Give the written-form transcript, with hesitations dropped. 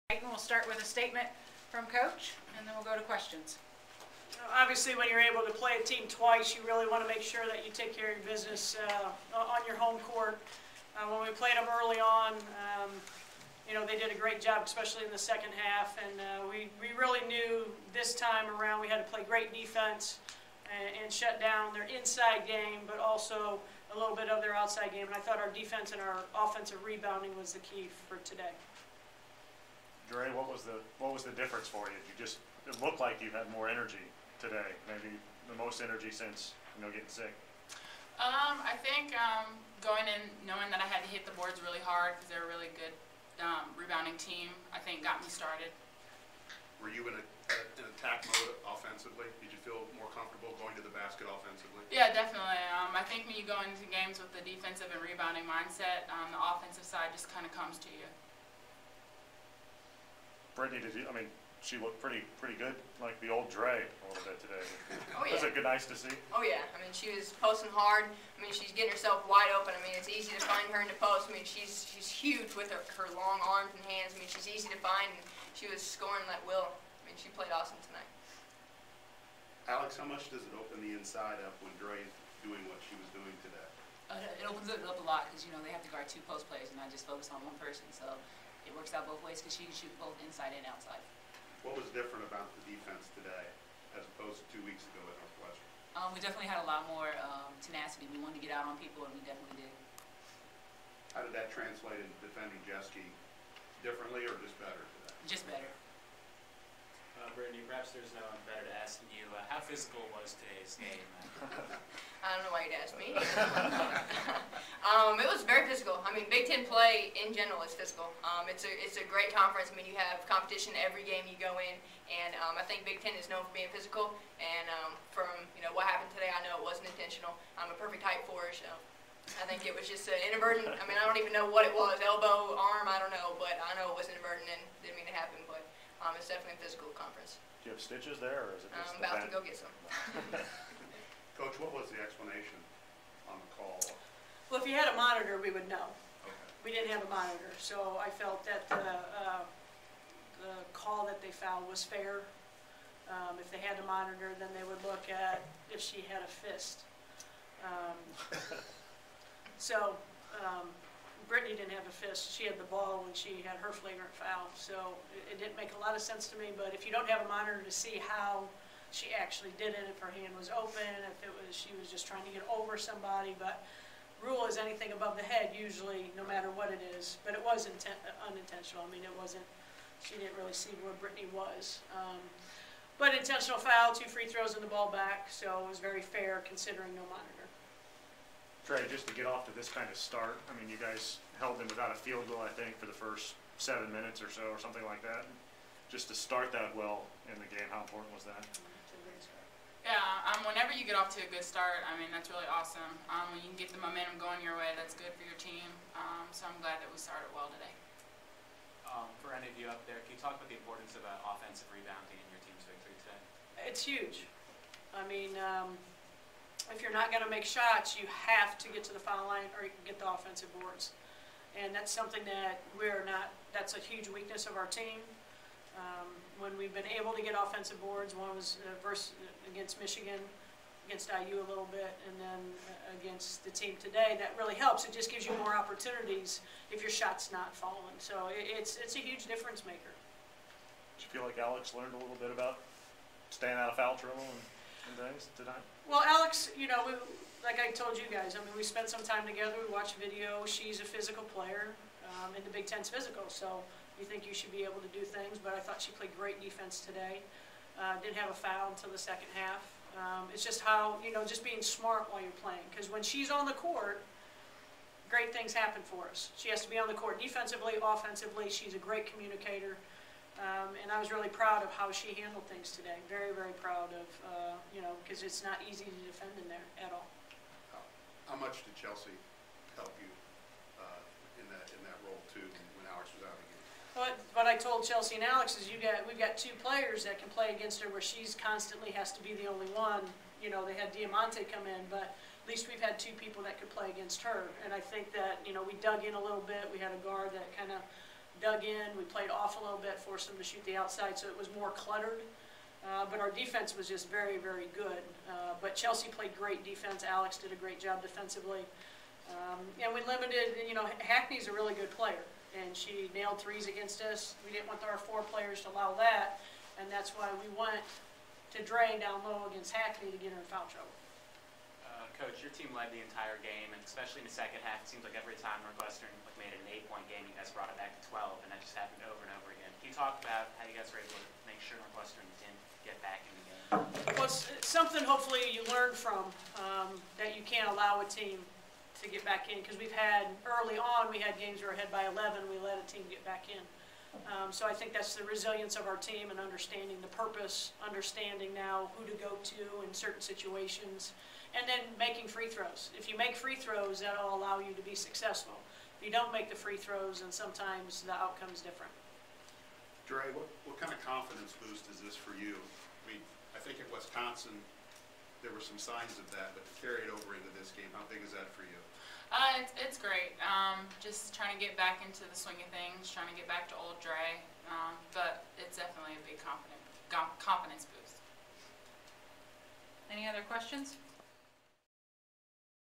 We'll start with a statement from Coach, and then we'll go to questions. Obviously, when you're able to play a team twice, you really want to make sure that you take care of your business on your home court. When we played them early on, they did a great job, especially in the second half, and we really knew this time around we had to play great defense and shut down their inside game, but also a little bit of their outside game. And I thought our defense and our offensive rebounding was the key for today. Dre, what was the difference for you? It looked like you had more energy today, maybe the most energy since getting sick. I think going in knowing that I had to hit the boards really hard because they're a really good rebounding team, I think got me started. Were you in attack mode offensively? Did you feel more comfortable going to the basket offensively? Yeah, definitely. I think when you go into games with the defensive and rebounding mindset, the offensive side just kind of comes to you. Brittany, she looked pretty good, like the old Dre a little bit today. Oh yeah. Was it nice to see? Oh yeah. She was posting hard. She's getting herself wide open. It's easy to find her in the post. She's huge with her long arms and hands. She's easy to find, and she was scoring at will. She played awesome tonight. Alex, how much does it open the inside up when Dre is doing what she was doing today? It opens it up a lot because they have to guard two post players and not just focus on one person. So it works out both ways because she can shoot both inside and outside. What was different about the defense today as opposed to 2 weeks ago at Northwestern? We definitely had a lot more tenacity. We wanted to get out on people, and we definitely did. How did that translate into defending Jeske differently or just better today? Just better. Brittany, perhaps there's no one better to ask than you. How physical was today's game? I don't know why you'd ask me. It was very physical. Big Ten play in general is physical. It's a great conference. You have competition every game you go in, and I think Big Ten is known for being physical. And from what happened today, I know it wasn't intentional. I'm a perfect height for her, so I think it was just an inadvertent. I don't even know what it was, elbow, arm, I don't know, but I know it was inadvertent and didn't mean to happen. But it's definitely a physical conference. Do you have stitches there, or is it just I'm about to go get some. Coach, what was the explanation on the call? Well, if you had a monitor, we would know. Okay. We didn't have a monitor, so I felt that the call that they fouled was fair. If they had a monitor, then they would look at if she had a fist. Brittany didn't have a fist. She had the ball when she had her flagrant foul. So it didn't make a lot of sense to me. But if you don't have a monitor to see how she actually did it, if her hand was open, if she was just trying to get over somebody. But rule is anything above the head usually, no matter what it is. But it was unintentional. It wasn't. She didn't really see where Brittany was. But intentional foul, 2 free throws and the ball back. So it was very fair considering no monitor. Trey, just to get off to this kind of start, you guys held them without a field goal, I think, for the first 7 minutes or so, or something like that. Just to start that well in the game, how important was that? Yeah, whenever you get off to a good start, that's really awesome. When you can get the momentum going your way, that's good for your team. So I'm glad that we started well today. For any of you up there, can you talk about the importance of offensive rebounding in your team's victory today? It's huge. If you're not going to make shots, you have to get to the foul line or you can get the offensive boards. And that's something that that's a huge weakness of our team. When we've been able to get offensive boards, one was against Michigan, against IU a little bit, and then against the team today, that really helps. It just gives you more opportunities if your shot's not falling. So it's a huge difference maker. Did you feel like Alex learned a little bit about staying out of foul trouble and things tonight? Well, Alex, like I told you guys, we spent some time together. We watched video. She's a physical player, and the Big Ten's physical, so you think you should be able to do things. But I thought she played great defense today. Didn't have a foul until the second half. It's just how, just being smart while you're playing. Because when she's on the court, great things happen for us. She has to be on the court defensively, offensively. She's a great communicator. And I was really proud of how she handled things today. Very, very proud of, because it's not easy to defend in there at all. How much did Chelsea help you in that role too when Alex was out again? What I told Chelsea and Alex is we've got 2 players that can play against her where she's constantly has to be the only one. They had Diamante come in, but at least we've had 2 people that could play against her. And I think that we dug in a little bit. We had a guard that kind of dug in. We played off a little bit, forced them to shoot the outside, so it was more cluttered. But our defense was just very, very good. But Chelsea played great defense. Alex did a great job defensively. And we limited, you know, Hackney's a really good player, and she nailed threes against us. We didn't want our 4 players to allow that, and that's why we went to Dre down low against Hackney to get her in foul trouble. Coach, your team led the entire game, and especially in the second half, it seems like every time Northwestern made it an 8-point game, you guys brought it back to 12, and that just happened over and over again. Can you talk about how you guys were able to make sure Northwestern didn't get back in the game? Well, it's something hopefully you learn from, that you can't allow a team to get back in, because we've had, early on, we had games where we're ahead by 11, we let a team get back in. So I think that's the resilience of our team and understanding the purpose, understanding now who to go to in certain situations, and then making free throws. If you make free throws, that'll allow you to be successful. If you don't make the free throws, then sometimes the outcome's different. Dre, what kind of confidence boost is this for you? I mean, I think at Wisconsin, there were some signs of that, but to carry it over into this game, how big is that for you? It's great. Just trying to get back into the swing of things, trying to get back to old Dre. But it's definitely a big confidence boost. Any other questions?